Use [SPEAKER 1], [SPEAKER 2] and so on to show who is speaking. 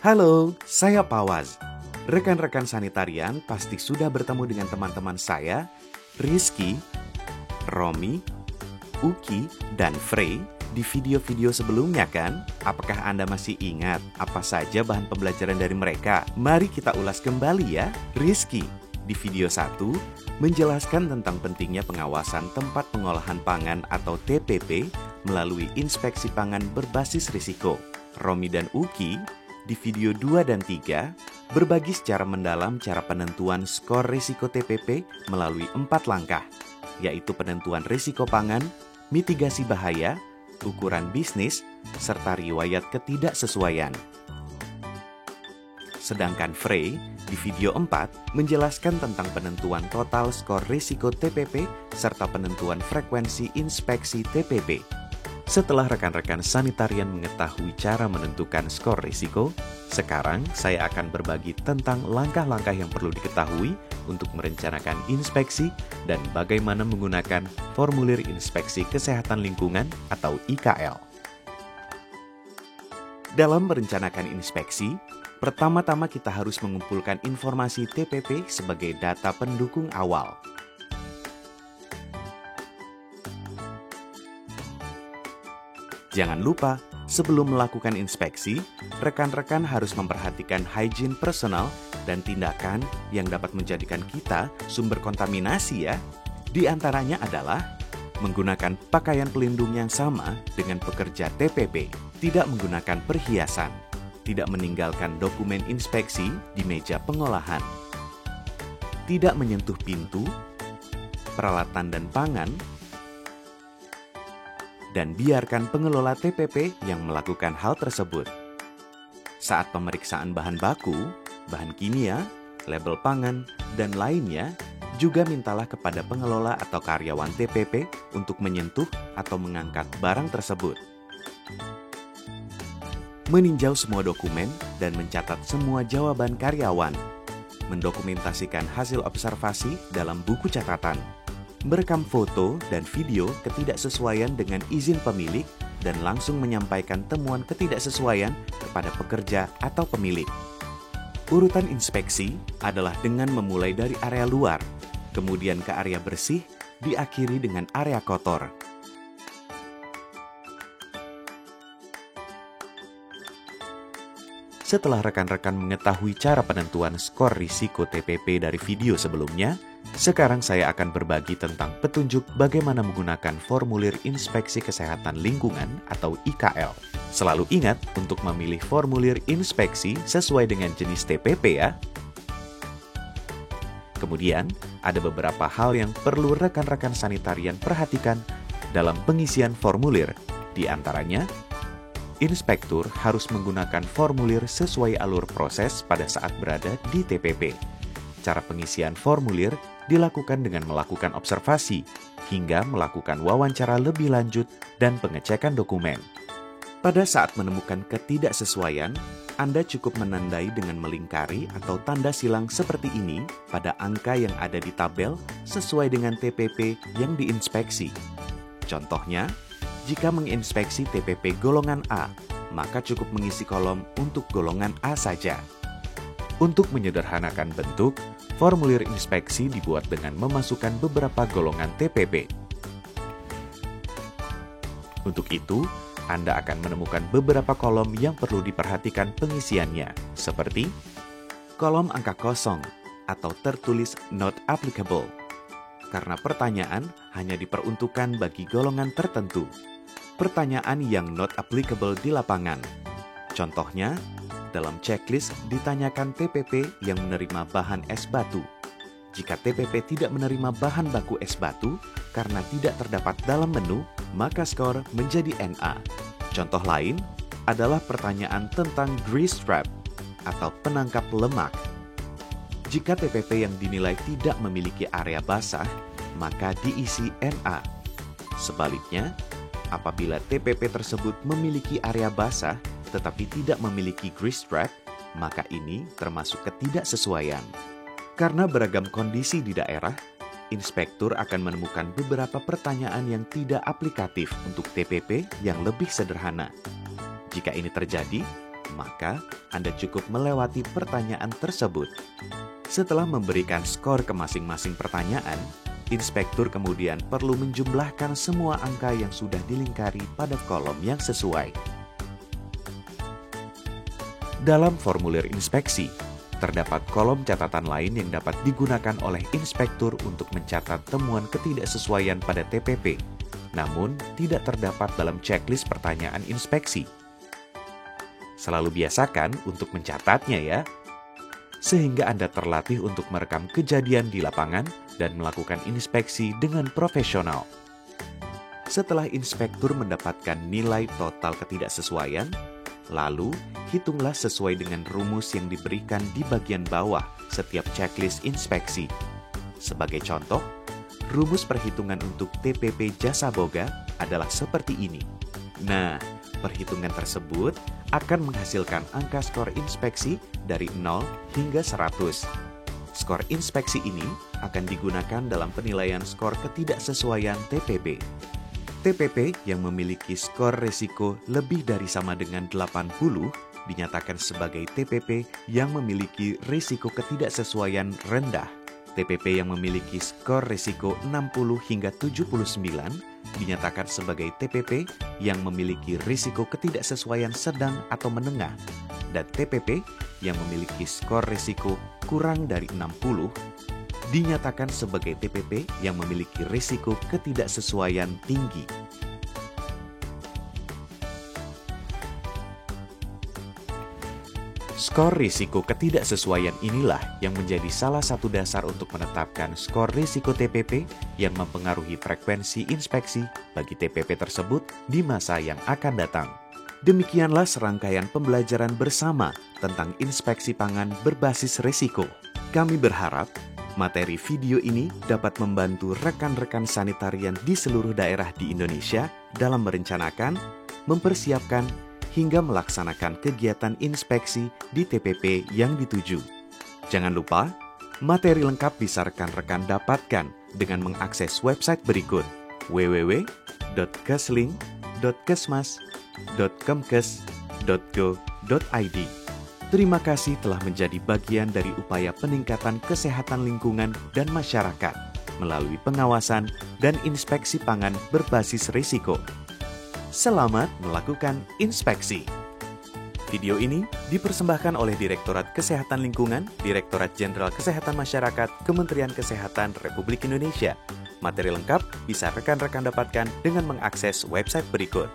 [SPEAKER 1] Halo, saya Pawaz. Rekan-rekan sanitarian pasti sudah bertemu dengan teman-teman saya, Rizky, Romi, Uki, dan Frey di video-video sebelumnya kan? Apakah Anda masih ingat apa saja bahan pembelajaran dari mereka? Mari kita ulas kembali ya. Rizky di video 1 menjelaskan tentang pentingnya pengawasan tempat pengolahan pangan atau TPP melalui inspeksi pangan berbasis risiko. Romi dan Uki di video 2 dan 3 berbagi secara mendalam cara penentuan skor risiko TPP melalui 4 langkah, yaitu penentuan risiko pangan, mitigasi bahaya, ukuran bisnis, serta riwayat ketidaksesuaian. Sedangkan Frey di video 4 menjelaskan tentang penentuan total skor risiko TPP serta penentuan frekuensi inspeksi TPP. Setelah rekan-rekan sanitarian mengetahui cara menentukan skor risiko, sekarang saya akan berbagi tentang langkah-langkah yang perlu diketahui untuk merencanakan inspeksi dan bagaimana menggunakan formulir inspeksi kesehatan lingkungan atau IKL. Dalam merencanakan inspeksi, pertama-tama kita harus mengumpulkan informasi TPP sebagai data pendukung awal. Jangan lupa, sebelum melakukan inspeksi, rekan-rekan harus memperhatikan hygiene personal dan tindakan yang dapat menjadikan kita sumber kontaminasi ya. Di antaranya adalah menggunakan pakaian pelindung yang sama dengan pekerja TPP, tidak menggunakan perhiasan, tidak meninggalkan dokumen inspeksi di meja pengolahan, tidak menyentuh pintu, peralatan dan pangan, dan biarkan pengelola TPP yang melakukan hal tersebut. Saat pemeriksaan bahan baku, bahan kimia, label pangan, dan lainnya, juga mintalah kepada pengelola atau karyawan TPP untuk menyentuh atau mengangkat barang tersebut. Meninjau semua dokumen dan mencatat semua jawaban karyawan. Mendokumentasikan hasil observasi dalam buku catatan. Merekam foto dan video ketidaksesuaian dengan izin pemilik dan langsung menyampaikan temuan ketidaksesuaian kepada pekerja atau pemilik. Urutan inspeksi adalah dengan memulai dari area luar, kemudian ke area bersih, diakhiri dengan area kotor. Setelah rekan-rekan mengetahui cara penentuan skor risiko TPP dari video sebelumnya, sekarang saya akan berbagi tentang petunjuk bagaimana menggunakan formulir inspeksi kesehatan lingkungan atau IKL. Selalu ingat untuk memilih formulir inspeksi sesuai dengan jenis TPP ya. Kemudian, ada beberapa hal yang perlu rekan-rekan sanitarian perhatikan dalam pengisian formulir. Di antaranya, inspektur harus menggunakan formulir sesuai alur proses pada saat berada di TPP. Cara pengisian formulir dilakukan dengan melakukan observasi hingga melakukan wawancara lebih lanjut dan pengecekan dokumen. Pada saat menemukan ketidaksesuaian, Anda cukup menandai dengan melingkari atau tanda silang seperti ini pada angka yang ada di tabel sesuai dengan TPP yang diinspeksi. Contohnya, jika menginspeksi TPP golongan A, maka cukup mengisi kolom untuk golongan A saja. Untuk menyederhanakan bentuk, formulir inspeksi dibuat dengan memasukkan beberapa golongan TPP. Untuk itu, Anda akan menemukan beberapa kolom yang perlu diperhatikan pengisiannya, seperti kolom angka kosong atau tertulis not applicable, karena pertanyaan hanya diperuntukkan bagi golongan tertentu. Pertanyaan yang not applicable di lapangan. Contohnya, dalam checklist ditanyakan TPP yang menerima bahan es batu. Jika TPP tidak menerima bahan baku es batu karena tidak terdapat dalam menu, maka skor menjadi NA. Contoh lain adalah pertanyaan tentang grease trap atau penangkap lemak. Jika TPP yang dinilai tidak memiliki area basah, maka diisi NA. Sebaliknya, apabila TPP tersebut memiliki area basah tetapi tidak memiliki grease trap, maka ini termasuk ketidaksesuaian. Karena beragam kondisi di daerah, inspektur akan menemukan beberapa pertanyaan yang tidak aplikatif untuk TPP yang lebih sederhana. Jika ini terjadi, maka Anda cukup melewati pertanyaan tersebut. Setelah memberikan skor ke masing-masing pertanyaan, inspektur kemudian perlu menjumlahkan semua angka yang sudah dilingkari pada kolom yang sesuai. Dalam formulir inspeksi, terdapat kolom catatan lain yang dapat digunakan oleh inspektur untuk mencatat temuan ketidaksesuaian pada TPP, namun tidak terdapat dalam checklist pertanyaan inspeksi. Selalu biasakan untuk mencatatnya ya, sehingga Anda terlatih untuk merekam kejadian di lapangan dan melakukan inspeksi dengan profesional. Setelah inspektur mendapatkan nilai total ketidaksesuaian, lalu hitunglah sesuai dengan rumus yang diberikan di bagian bawah setiap checklist inspeksi. Sebagai contoh, rumus perhitungan untuk TPP Jasa Boga adalah seperti ini. Nah, perhitungan tersebut akan menghasilkan angka skor inspeksi dari 0 hingga 100. Skor inspeksi ini akan digunakan dalam penilaian skor ketidaksesuaian TPP. TPP yang memiliki skor resiko lebih dari sama dengan 80 dinyatakan sebagai TPP yang memiliki risiko ketidaksesuaian rendah. TPP yang memiliki skor risiko 60 hingga 79 dinyatakan sebagai TPP yang memiliki risiko ketidaksesuaian sedang atau menengah, dan TPP yang memiliki skor risiko kurang dari 60 dinyatakan sebagai TPP yang memiliki risiko ketidaksesuaian tinggi. Skor risiko ketidaksesuaian inilah yang menjadi salah satu dasar untuk menetapkan skor risiko TPP yang mempengaruhi frekuensi inspeksi bagi TPP tersebut di masa yang akan datang. Demikianlah serangkaian pembelajaran bersama tentang inspeksi pangan berbasis risiko. Kami berharap materi video ini dapat membantu rekan-rekan sanitarian di seluruh daerah di Indonesia dalam merencanakan, mempersiapkan, hingga melaksanakan kegiatan inspeksi di TPP yang dituju. Jangan lupa, materi lengkap bisa rekan-rekan dapatkan dengan mengakses website berikut www.kesling.kesmas.kemkes.go.id. Terima kasih telah menjadi bagian dari upaya peningkatan kesehatan lingkungan dan masyarakat melalui pengawasan dan inspeksi pangan berbasis risiko. Selamat melakukan inspeksi. Video ini dipersembahkan oleh Direktorat Kesehatan Lingkungan, Direktorat Jenderal Kesehatan Masyarakat, Kementerian Kesehatan Republik Indonesia. Materi lengkap bisa rekan-rekan dapatkan dengan mengakses website berikut.